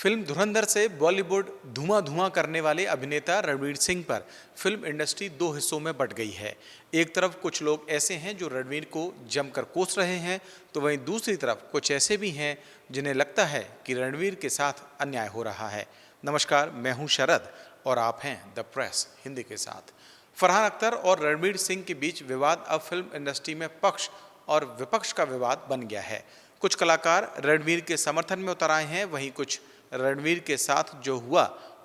Film धुरंधर से बॉलीवुड धुआं-धुआं करने वाले अभिनेता रणवीर सिंह पर फिल्म इंडस्ट्री दो हिस्सों में बंट गई है। एक तरफ कुछ लोग ऐसे हैं जो रणवीर को जमकर कोस रहे हैं, तो वहीं दूसरी तरफ कुछ ऐसे भी हैं जिन्हें लगता है कि रणवीर के साथ अन्याय हो रहा है। नमस्कार, मैं हूं शरद और आप हैं द प्रेस हिंदी के साथ। फरहान अख्तर और रणवीर सिंह के बीच विवाद अब फिल्म इंडस्ट्री में पक्ष और विपक्ष का विवाद बन गया है। कुछ कलाकार रणवीर के समर्थन में उतर आए हैं, वहीं कुछ रणवीर के साथ जो हुआ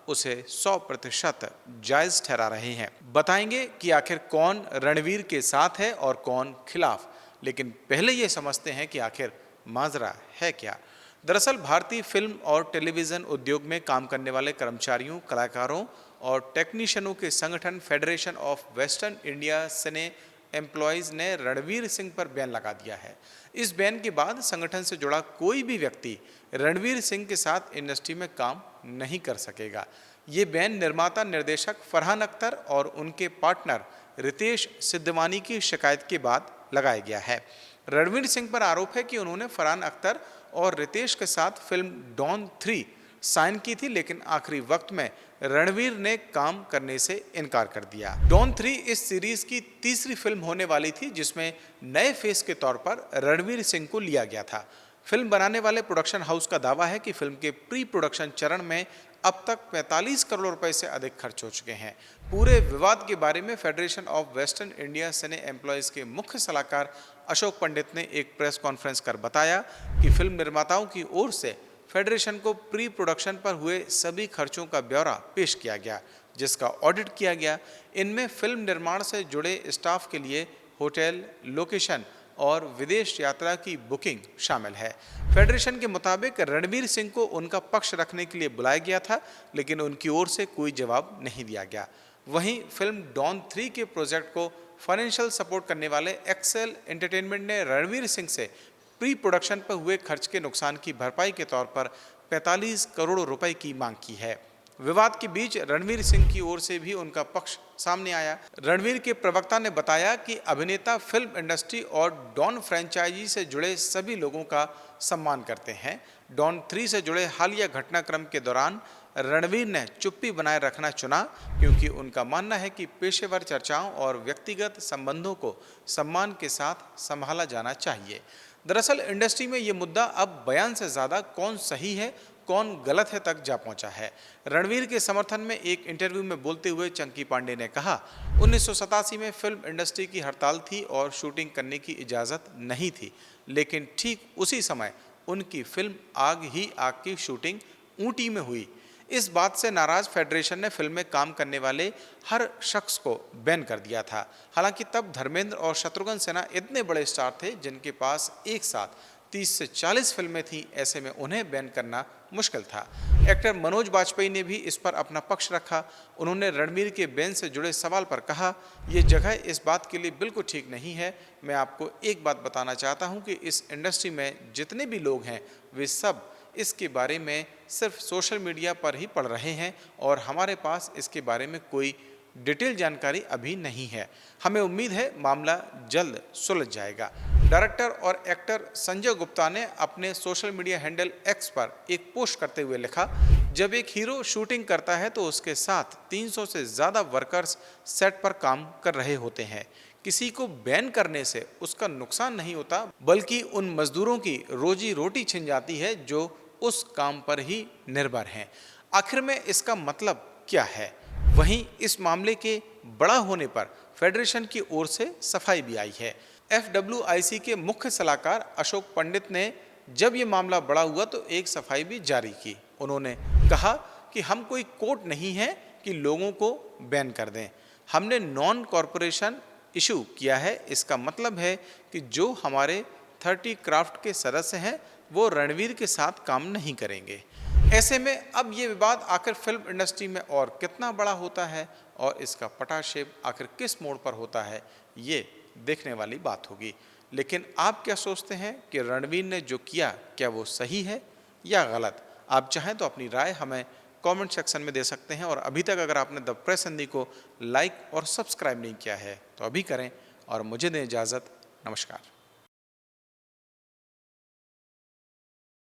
उसे 100% जायज ठहरा रहे हैं। बताएंगे कि आखिर कौन रणवीर के साथ है और कौन खिलाफ, लेकिन पहले ये समझते हैं कि आखिर माजरा है क्या। दरअसल भारतीय फिल्म और टेलीविजन उद्योग में काम करने वाले कर्मचारियों, कलाकारों और टेक्नीशियनों के संगठन federation of western India cine employees ने रणवीर सिंह पर बैन लगा दिया है। इस बैन के बाद संगठन से जुड़ा कोई भी व्यक्ति रणवीर सिंह के साथ इंडस्ट्री में काम नहीं कर सकेगा। ये बैन निर्माता निर्देशक फरहान अख्तर और उनके पार्टनर रितेश सिद्धवानी की शिकायत के बाद लगाया गया है। रणवीर सिंह पर आरोप है कि उन्होंने फरहान अख्तर और रितेश के साथ फिल्म डॉन 3 साइन की थी, लेकिन आखिरी वक्त में रणवीर ने काम करने से इनकार कर दिया। डॉन 3 इस सीरीज की तीसरी फिल्म होने वाली थी, जिसमें नए फेस के तौर पर रणवीर सिंह को लिया गया था। फिल्म बनाने वाले प्रोडक्शन हाउस का दावा है कि फिल्म के प्री प्रोडक्शन चरण में अब तक 45 करोड़ रुपए से अधिक खर्च हो चुके हैं। पूरे विवाद के बारे में federation of western India cine employees के मुख्य सलाहकार अशोक पंडित ने एक प्रेस कॉन्फ्रेंस कर बताया कि फिल्म निर्माताओं की ओर से फेडरेशन को प्री प्रोडक्शन पर हुए सभी खर्चों का ब्यौरा पेश किया गया, जिसका ऑडिट किया गया। इनमें फिल्म निर्माण से जुड़े स्टाफ के लिए होटल, लोकेशन और विदेश यात्रा की बुकिंग शामिल है। फेडरेशन के मुताबिक रणवीर सिंह को उनका पक्ष रखने के लिए बुलाया गया था, लेकिन उनकी ओर से कोई जवाब नहीं दिया गया। वहीं फिल्म डॉन 3 के प्रोजेक्ट को फाइनेंशियल सपोर्ट करने वाले एक्सेल एंटरटेनमेंट ने रणवीर सिंह से प्री प्रोडक्शन पर हुए खर्च के नुकसान की भरपाई के तौर पर 45 करोड़ रुपए की मांग की है। विवाद के बीच रणवीर सिंह की ओर से भी उनका पक्ष सामने आया। रणवीर के प्रवक्ता ने बताया कि अभिनेता फिल्म इंडस्ट्री और डॉन फ्रेंचाइजी से जुड़े सभी लोगों का सम्मान करते हैं। डॉन 3 से जुड़े हालिया घटनाक्रम के दौरान रणवीर ने चुप्पी बनाए रखना चुना, क्योंकि उनका मानना है कि पेशेवर चर्चाओं और व्यक्तिगत संबंधों को सम्मान के साथ संभाला जाना चाहिए। दरअसल इंडस्ट्री में ये मुद्दा अब बयान से ज़्यादा कौन सही है, कौन गलत है तक जा पहुंचा है। रणवीर के समर्थन में एक इंटरव्यू में बोलते हुए चंकी पांडे ने कहा, 1987 में फिल्म इंडस्ट्री की हड़ताल थी और शूटिंग करने की इजाज़त नहीं थी, लेकिन ठीक उसी समय उनकी फिल्म आग ही आग की शूटिंग ऊटी में हुई। इस बात से नाराज फेडरेशन ने फिल्म में काम करने वाले हर शख्स को बैन कर दिया था। हालांकि तब धर्मेंद्र और शत्रुघ्न सिन्हा इतने बड़े स्टार थे जिनके पास एक साथ 30 से 40 फिल्में थीं, ऐसे में उन्हें बैन करना मुश्किल था। एक्टर मनोज बाजपेयी ने भी इस पर अपना पक्ष रखा। उन्होंने रणवीर के बैन से जुड़े सवाल पर कहा, ये जगह इस बात के लिए बिल्कुल ठीक नहीं है। मैं आपको एक बात बताना चाहता हूँ कि इस इंडस्ट्री में जितने भी लोग हैं वे सब इसके बारे में सिर्फ सोशल मीडिया पर ही पढ़ रहे हैं और हमारे पास इसके बारे में कोई डिटेल जानकारी अभी नहीं है। हमें उम्मीद है मामला जल्द सुलझ जाएगा। डायरेक्टर और एक्टर संजय गुप्ता ने अपने सोशल मीडिया हैंडल एक्स पर एक पोस्ट करते हुए लिखा, जब एक हीरो शूटिंग करता है तो उसके साथ 300 से ज़्यादा वर्कर्स सेट पर काम कर रहे होते हैं। किसी को बैन करने से उसका नुकसान नहीं होता, बल्कि उन मजदूरों की रोजी रोटी छिन जाती है जो उस काम पर ही निर्भर हैं। आखिर में इसका मतलब क्या है? वहीं इस मामले के बड़ा होने पर फेडरेशन की ओर से सफाई भी आई है। FWIC के मुख्य सलाहकार अशोक पंडित ने जब ये मामला बड़ा हुआ तो एक सफाई भी जारी की। उन्होंने कहा कि हम कोई कोर्ट नहीं है कि लोगों को बैन कर दें। हमने नॉन कॉरपोरेशन इशू किया है। इसका मतलब है कि जो हमारे 30 क्राफ्ट के सदस्य हैं वो रणवीर के साथ काम नहीं करेंगे। ऐसे में अब ये विवाद आखिर फिल्म इंडस्ट्री में और कितना बड़ा होता है और इसका पटाक्षेप आखिर किस मोड़ पर होता है, ये देखने वाली बात होगी। लेकिन आप क्या सोचते हैं कि रणवीर ने जो किया, क्या वो सही है या गलत? आप चाहें तो अपनी राय हमें कमेंट सेक्शन में दे सकते हैं। और अभी तक अगर आपने द प्रेस हिंदी को लाइक और सब्सक्राइब नहीं किया है तो अभी करें और मुझे दें इजाज़त। नमस्कार।